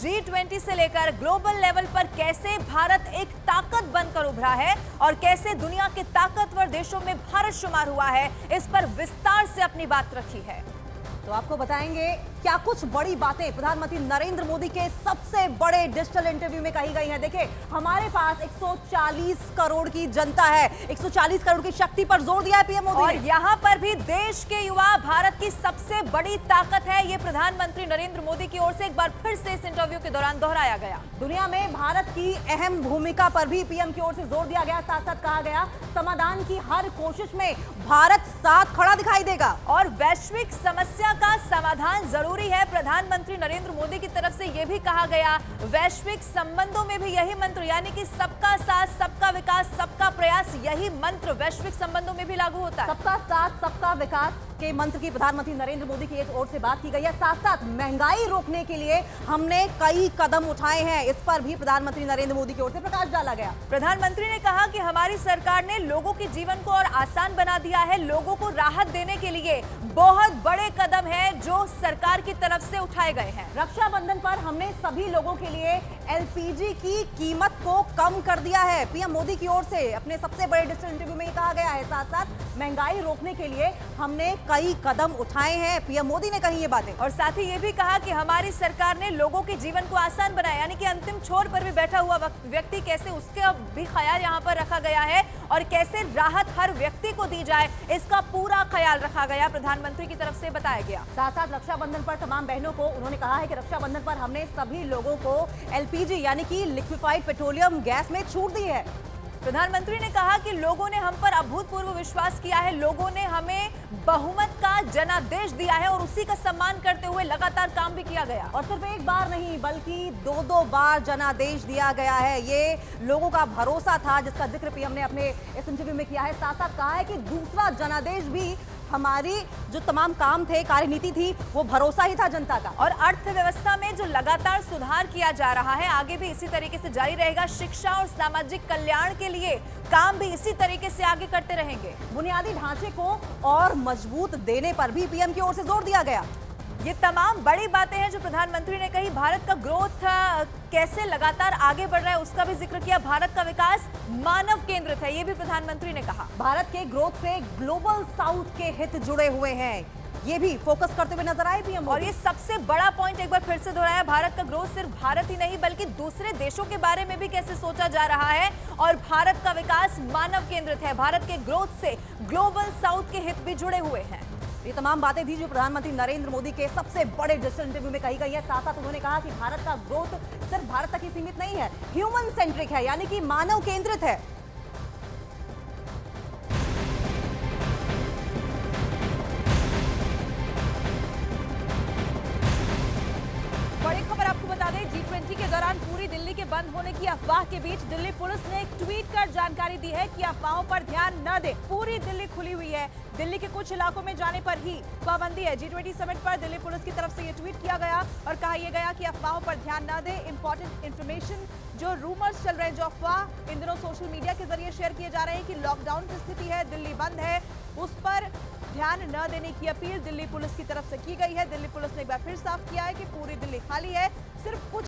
G20 से लेकर global level पर कैसे भारत एक ताकत बनकर उभरा है और कैसे दुनिया के ताकतवर देशों में भारत शुमार हुआ है, इस पर विस्तार से अपनी बात रखी है। तो आपको बताएंगे क्या कुछ बड़ी बातें प्रधानमंत्री नरेंद्र मोदी के सबसे बड़े डिजिटल इंटरव्यू में कही गई हैं। देखिए, हमारे पास 140 करोड़ की जनता है, 140 करोड़ की शक्ति पर जोर दिया है पीएम मोदी और यहाँ पर भी देश के युवा भारत की सबसे बड़ी ताकत है, ये प्रधानमंत्री नरेंद्र मोदी की ओर से एक बार फिर से इस इंटरव्यू के दौरान दोहराया गया। दुनिया में भारत की अहम भूमिका पर भी पीएम की ओर से जोर दिया गया। साथ साथ कहा गया समाधान की हर कोशिश में भारत साथ खड़ा दिखाई देगा और वैश्विक समस्या का समाधान जरूरी है। प्रधानमंत्री नरेंद्र मोदी की तरफ से यह भी कहा गया, वैश्विक संबंधों में भी यही मंत्र यानी कि सबका साथ, सबका विकास, सबका प्रयास, यही मंत्र वैश्विक संबंधों में भी लागू होता है। सबका साथ, सबका विकास के मंत्र की प्रधानमंत्री नरेंद्र मोदी की ओर से बात की गई है। साथ साथ महंगाई रोकने के लिए हमने कई कदम उठाए हैं, इस पर भी प्रधानमंत्री नरेंद्र मोदी की ओर से प्रकाश डाला गया। प्रधानमंत्री ने कहा कि हमारी सरकार ने लोगों के जीवन को और आसान बना दिया है, लोगों को राहत देने के लिए बहुत बड़े कदम हैं जो सरकार की तरफ से उठाए गए हैं। रक्षाबंधन पर हमने सभी लोगों के लिए एलपीजी की कीमत को कम कर दिया है, पीएम मोदी की ओर से अपने सबसे बड़े डिजिटल इंटरव्यू में कहा गया है। साथ साथ महंगाई रोकने के लिए हमने कई कदम उठाए हैं, पीएम मोदी ने कही ये बातें। और साथ ही ये भी कहा कि हमारी सरकार ने लोगों के जीवन को आसान बनाया, यानी कि अंतिम छोर पर भी बैठा हुआ व्यक्ति कैसे उसका भी ख्याल यहाँ पर रखा गया है और कैसे राहत हर व्यक्ति को दी जाए, इसका पूरा ख्याल रखा गया, प्रधानमंत्री की तरफ से बताया गया। साथ साथ रक्षाबंधन पर तमाम बहनों को उन्होंने कहा है कि रक्षाबंधन पर हमने सभी लोगों को एलपीजी यानी कि लिक्विफाइड पेट्रोलियम गैस में छूट दी है। प्रधानमंत्री ने कहा कि लोगों ने हम पर अभूतपूर्व विश्वास किया है, लोगों ने हमें बहुमत का जनादेश दिया है और उसी का सम्मान करते हुए लगातार काम भी किया गया। और सिर्फ एक बार नहीं बल्कि दो बार जनादेश दिया गया है, ये लोगों का भरोसा था जिसका जिक्र पीएम ने अपने इस इंटरव्यू में किया है। साथ साथ कहा है कि दूसरा जनादेश भी हमारी जो तमाम काम थे, कार्यनीति थी, वो भरोसा ही था जनता का। और अर्थव्यवस्था में जो लगातार सुधार किया जा रहा है आगे भी इसी तरीके से जारी रहेगा। शिक्षा और सामाजिक कल्याण के लिए काम भी इसी तरीके से आगे करते रहेंगे। बुनियादी ढांचे को और मजबूत देने पर भी पीएम की ओर से जोर दिया गया। ये तमाम बड़ी बातें हैं जो प्रधानमंत्री ने कही। भारत का ग्रोथ कैसे लगातार आगे बढ़ रहा है उसका भी जिक्र किया। भारत का विकास मानव केंद्रित है, ये भी प्रधानमंत्री ने कहा। भारत के ग्रोथ से ग्लोबल साउथ के हित जुड़े हुए हैं, ये भी फोकस करते हुए नजर आए पीएम। और ये सबसे बड़ा पॉइंट एक बार फिर से दोहराया, भारत का ग्रोथ सिर्फ भारत ही नहीं बल्कि दूसरे देशों के बारे में भी कैसे सोचा जा रहा है और भारत का विकास मानव केंद्रित है। भारत के ग्रोथ से ग्लोबल साउथ के हित भी जुड़े हुए हैं। ये तमाम बातें थी जो प्रधानमंत्री नरेंद्र मोदी के सबसे बड़े डिजिटल इंटरव्यू में कही गई है। साथ साथ उन्होंने कहा कि भारत का ग्रोथ सिर्फ भारत तक ही सीमित नहीं है, ह्यूमन सेंट्रिक है, यानी कि मानव केंद्रित है। बड़ी खबर आपको बता दें, G20 के दौरान पूरी दिल्ली के बंद होने की अफवाह के बीच दिल्ली पुलिस ने एक ट्वीट कर जानकारी दी है कि अफवाहों पर ध्यान न दें, पूरी दिल्ली खुली हुई है, दिल्ली के कुछ इलाकों में जाने पर ही पाबंदी है। G20 समिट पर दिल्ली पुलिस की तरफ से ये ट्वीट किया गया और कहा यह गया कि अफवाहों पर ध्यान न दें। इंपॉर्टेंट इन्फॉर्मेशन जो रूमर्स चल रहे हैं, जो अफवाह इन दिनों सोशल मीडिया के जरिए शेयर किए जा रहे हैं कि लॉकडाउन की स्थिति है, दिल्ली बंद है, उस पर ध्यान न देने की अपील दिल्ली पुलिस की तरफ से की गई है। दिल्ली पुलिस ने एक बार फिर साफ किया है कि पूरी दिल्ली खाली है, सिर्फ कुछ